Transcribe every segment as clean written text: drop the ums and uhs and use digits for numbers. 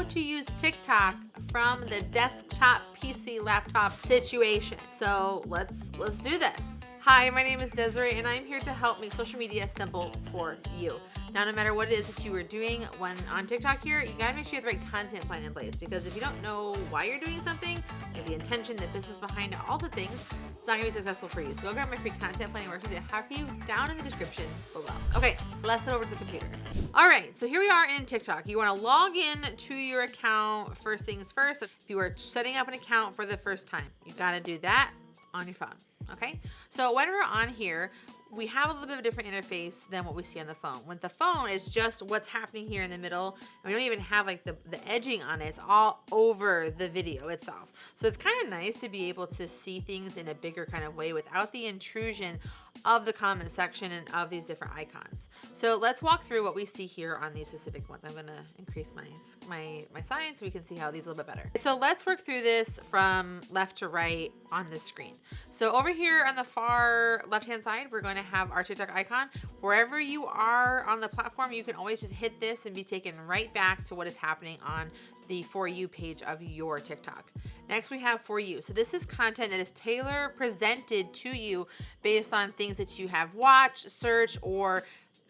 how to use TikTok from the desktop PC laptop situation. So let's do this. Hi, my name is Desiree and I'm here to help make social media simple for you. Now, no matter what it is that you are doing when on TikTok here, you gotta make sure you have the right content plan in place, because if you don't know why you're doing something, like the intention, the business behind it, all the things, it's not gonna be successful for you. So go grab my free content planning worksheet that I have for you down in the description below. Okay, let's head over to the computer. All right, so here we are in TikTok. You wanna log in to your account first things first. If you are setting up an account for the first time, you gotta do that on your phone, okay? So when we're on here, we have a little bit of a different interface than what we see on the phone. With the phone, it's just what's happening here in the middle, and we don't even have like the edging on it. It's all over the video itself. So it's kind of nice to be able to see things in a bigger kind of way without the intrusion of the comment section and of these different icons. So let's walk through what we see here on these specific ones. I'm gonna increase my sign so we can see how these a little bit better. So let's work through this from left to right on the screen. So over here on the far left-hand side, we're going to have our TikTok icon. Wherever you are on the platform, you can always just hit this and be taken right back to what is happening on the For You page of your TikTok. Next, we have For You. So this is content that is tailor presented to you based on things that you have watched, searched, or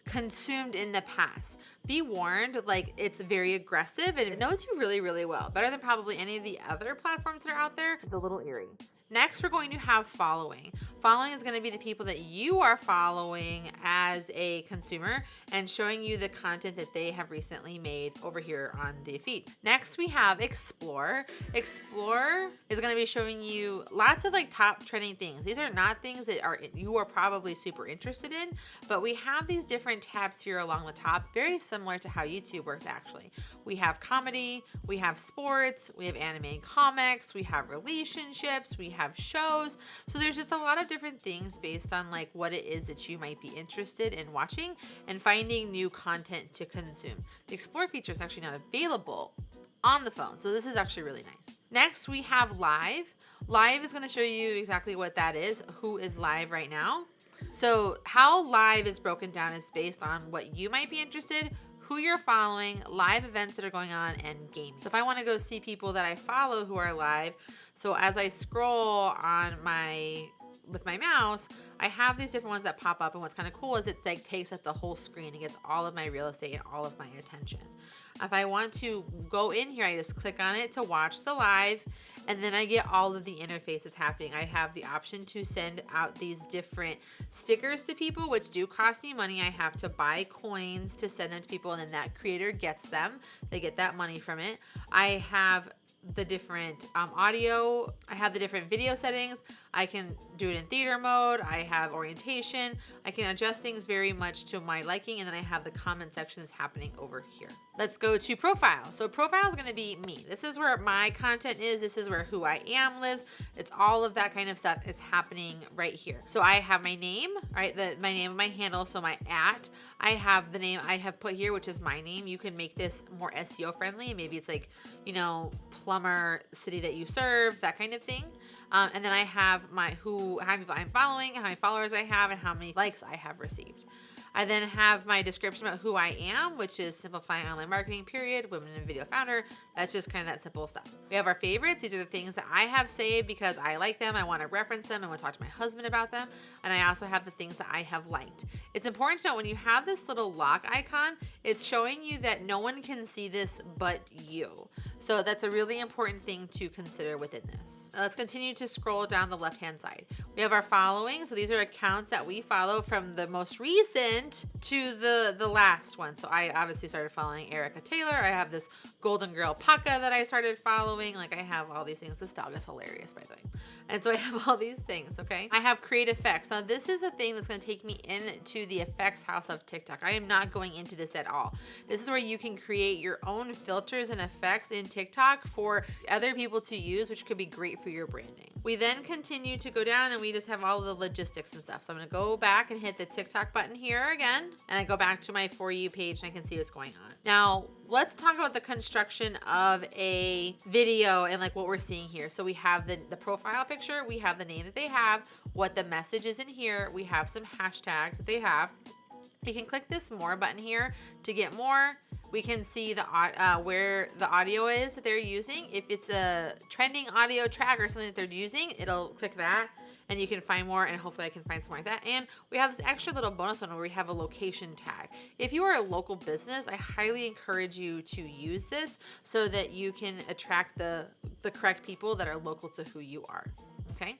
consumed in the past. Be warned, like, it's very aggressive and it knows you really, really well. Better than probably any of the other platforms that are out there. It's a little eerie. Next, we're going to have following. Following is going to be the people that you are following as a consumer and showing you the content that they have recently made over here on the feed. Next, we have explore. Explore is going to be showing you lots of like top trending things. These are not things that you are probably super interested in, but we have these different tabs here along the top, very similar to how YouTube works actually. We have comedy, we have sports, we have anime and comics, we have relationships, we have shows. So there's just a lot of different things based on like what it is that you might be interested in watching and finding new content to consume. The explore feature is actually not available on the phone, so this is actually really nice. Next, we have live. Live is going to show you exactly what that is, who is live right now. So how live is broken down is based on what you might be interested, who you're following, live events that are going on, and games. So if I want to go see people that I follow who are live, so as I scroll on with my mouse, I have these different ones that pop up, and what's kind of cool is it like takes up the whole screen and gets all of my real estate and all of my attention. If I want to go in here, I just click on it to watch the live, and then I get all of the interfaces happening. I have the option to send out these different stickers to people, which do cost me money. I have to buy coins to send them to people, and then that creator gets them. They get that money from it. I have the different audio. I have the different video settings. I can do it in theater mode. I have orientation. I can adjust things very much to my liking, and then I have the comment section that's happening over here. Let's go to profile. So profile is going to be me. This is where my content is. This is where who I am lives. It's all of that kind of stuff is happening right here. So I have my name, right? My name, my handle. So my @ I have the name I have put here, which is my name. You can make this more SEO friendly. Maybe it's like, you know, plumber, city that you serve, that kind of thing. And then I have how many people I'm following, how many followers I have, and how many likes I have received. I then have my description about who I am, which is simplifying online marketing, period, women in video founder. That's just kind of that simple stuff. We have our favorites. These are the things that I have saved because I like them. I want to reference them. I want to talk to my husband about them. And I also have the things that I have liked. It's important to know when you have this little lock icon, it's showing you that no one can see this but you. So that's a really important thing to consider within this. Now let's continue to scroll down the left-hand side. We have our following. So these are accounts that we follow from the most recent to the last one. So I obviously started following Erica Taylor. I have this Golden Girl Pucka that I started following. Like I have all these things. This dog is hilarious, by the way. And so I have all these things, okay? I have create effects. Now this is a thing that's gonna take me into the effects house of TikTok. I am not going into this at all. This is where you can create your own filters and effects in TikTok for other people to use, which could be great for your branding. We then continue to go down and we just have all the logistics and stuff. So I'm gonna go back and hit the TikTok button here again, and I go back to my For You page and I can see what's going on. Now, let's talk about the construction of a video and like what we're seeing here. So we have the profile picture, we have the name that they have, what the message is in here, we have some hashtags that they have. We can click this more button here to get more. We can see the where the audio is that they're using. If it's a trending audio track or something that they're using, it'll click that and you can find more, and hopefully I can find some more like that. And we have this extra little bonus one where we have a location tag. If you are a local business, I highly encourage you to use this so that you can attract the correct people that are local to who you are, okay?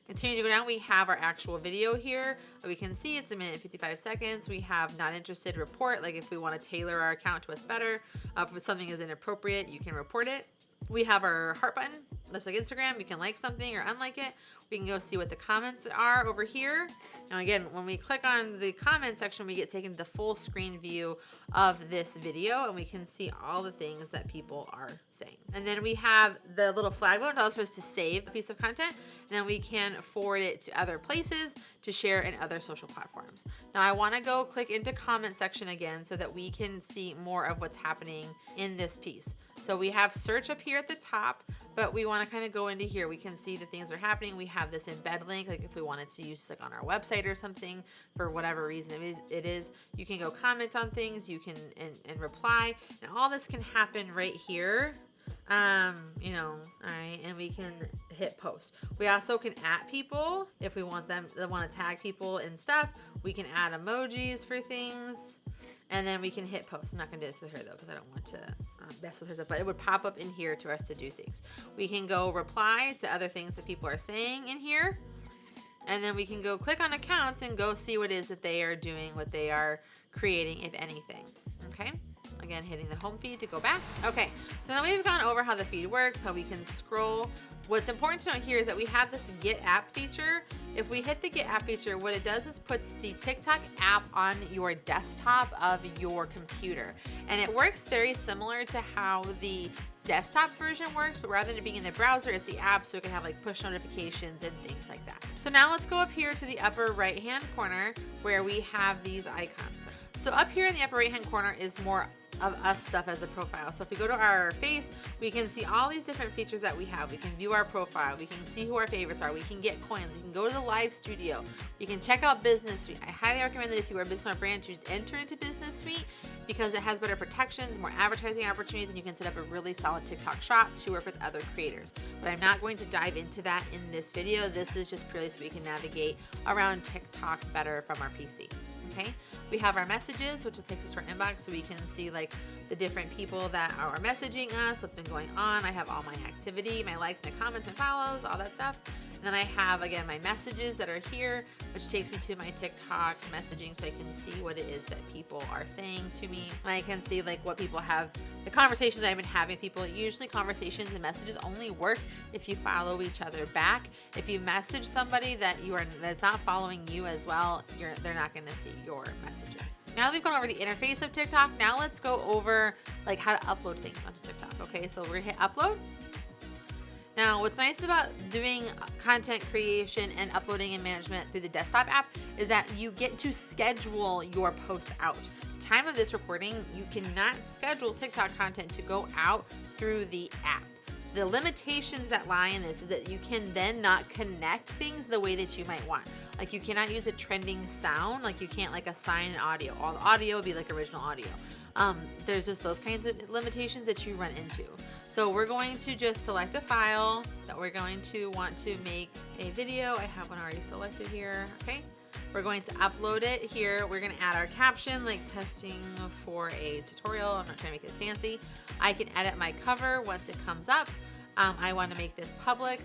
Continue to go down, we have our actual video here. We can see it's 1 minute 55 seconds. We have not interested report, like if we want to tailor our account to us better. If something is inappropriate, you can report it. We have our heart button, just like Instagram. You can like something or unlike it. We can go see what the comments are over here. Now again, when we click on the comment section, we get taken to the full screen view of this video, and we can see all the things that people are saying. And then we have the little flag button that allows us to save a piece of content, and then we can forward it to other places to share in other social platforms. Now I want to go click into comment section again so that we can see more of what's happening in this piece. So we have search up here at the top, but we want to kind of go into here. We can see the things that are happening. We have this embed link, like if we wanted to use like on our website or something for whatever reason it is. You can go comment on things, you can and reply, and all this can happen right here. You know, all right, and we can hit post. We also can add people if we want them, they want to tag people and stuff. We can add emojis for things, and then we can hit post. I'm not gonna do this with her though, because I don't want to mess with her stuff, but it would pop up in here to us to do things. We can go reply to other things that people are saying in here, and then we can go click on accounts and go see what it is that they are doing, what they are creating, if anything, okay? Again, hitting the home feed to go back. Okay, so now we've gone over how the feed works, how we can scroll. What's important to note here is that we have this Get App feature. If we hit the Get App feature, what it does is puts the TikTok app on your desktop of your computer. And it works very similar to how the desktop version works, but rather than being in the browser, it's the app, so it can have like push notifications and things like that. So now let's go up here to the upper right-hand corner where we have these icons. So up here in the upper right-hand corner is more of us stuff as a profile. So if we go to our face, we can see all these different features that we have. We can view our profile. We can see who our favorites are. We can get coins. We can go to the live studio. We can check out Business Suite. I highly recommend that if you are a business or brand to enter into Business Suite because it has better protections, more advertising opportunities, and you can set up a really solid TikTok shop to work with other creators. But I'm not going to dive into that in this video. This is just purely so we can navigate around TikTok better from our PC. Okay, we have our messages, which takes us to our inbox, so we can see like the different people that are messaging us, what's been going on. I have all my activity, my likes, my comments, my follows, all that stuff. And then I have, again, my messages that are here, which takes me to my TikTok messaging so I can see what it is that people are saying to me. And I can see like what people have, the conversations I've been having with people. Usually conversations and messages only work if you follow each other back. If you message somebody that's not following you as well, they're not gonna see your messages. Now that we've gone over the interface of TikTok, now let's go over like how to upload things onto TikTok. Okay, so we're gonna hit upload. Now, what's nice about doing content creation and uploading and management through the desktop app is that you get to schedule your posts out. Time of this recording, you cannot schedule TikTok content to go out through the app. The limitations that lie in this is that you can then not connect things the way that you might want. Like you cannot use a trending sound, like you can't like assign an audio. All the audio would be like original audio. There's just those kinds of limitations that you run into. So we're going to just select a file that we're going to want to make a video. I have one already selected here, okay? We're going to upload it here. We're gonna add our caption, like testing for a tutorial. I'm not trying to make it fancy. I can edit my cover once it comes up. I wanna make this public.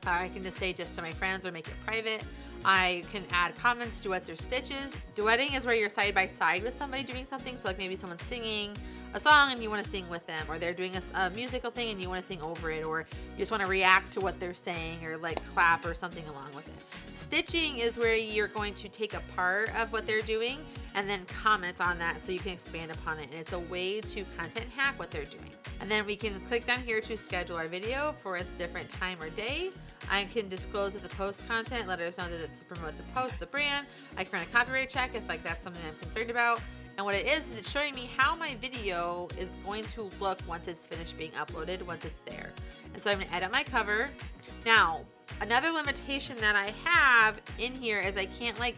I can just say just to my friends or make it private. I can add comments, duets, or stitches. Duetting is where you're side by side with somebody doing something. So like maybe someone's singing a song and you want to sing with them, or they're doing a musical thing and you want to sing over it, or you just want to react to what they're saying or like clap or something along with it. Stitching is where you're going to take a part of what they're doing and then comment on that so you can expand upon it. And it's a way to content hack what they're doing. And then we can click down here to schedule our video for a different time or day. I can disclose that the post content, let us know that it's to promote the post, the brand. I can run a copyright check if like that's something I'm concerned about. And what it is it's showing me how my video is going to look once it's finished being uploaded, once it's there. And so I'm gonna edit my cover. Now, another limitation that I have in here is I can't like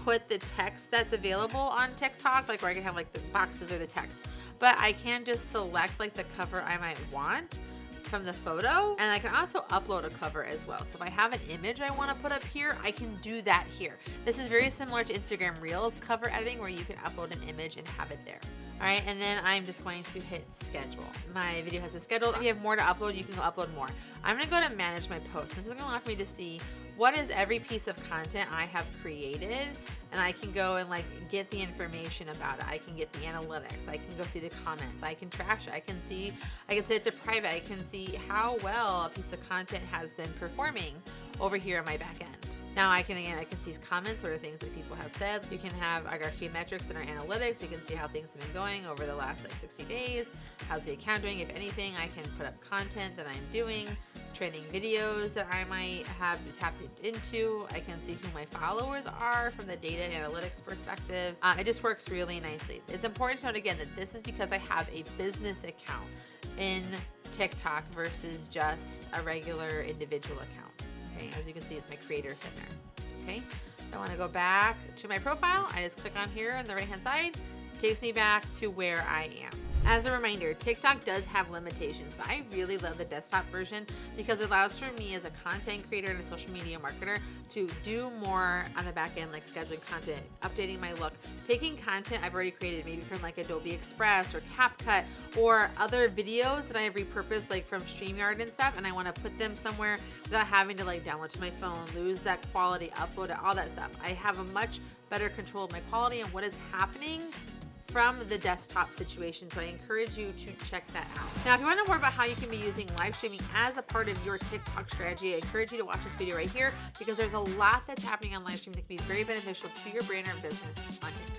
put the text that's available on TikTok, like where I can have like the boxes or the text, but I can just select like the cover I might want from the photo, and I can also upload a cover as well. So if I have an image I want to put up here, I can do that here. This is very similar to Instagram Reels cover editing, where you can upload an image and have it there. All right, and then I'm just going to hit schedule. My video has been scheduled. If you have more to upload, you can go upload more. I'm gonna go to manage my posts. This is gonna allow me to see what is every piece of content I have created, and I can go and like get the information about it. I can get the analytics. I can go see the comments. I can trash it. I can set it to private. I can see how well a piece of content has been performing over here on my back end. Now I can see comments, what are things that people have said. You can have like our key metrics in our analytics. We can see how things have been going over the last like 60 days. How's the account doing? If anything, I can put up content that I'm doing, training videos that I might have tapped into. I can see who my followers are from the data analytics perspective. It just works really nicely. It's important to note again that this is because I have a business account in TikTok versus just a regular individual account. Okay, as you can see, it's my creator center. Okay, I want to go back to my profile. I just click on here on the right hand side. It takes me back to where I am. As a reminder, TikTok does have limitations, but I really love the desktop version because it allows for me as a content creator and a social media marketer to do more on the back end, like scheduling content, updating my look, taking content I've already created, maybe from like Adobe Express or CapCut or other videos that I have repurposed like from StreamYard and stuff, and I want to put them somewhere without having to like download to my phone, lose that quality, upload it, all that stuff. I have a much better control of my quality and what is happening from the desktop situation, so I encourage you to check that out. Now, if you want to know more about how you can be using live streaming as a part of your TikTok strategy, I encourage you to watch this video right here because there's a lot that's happening on live streaming that can be very beneficial to your brand or business on TikTok.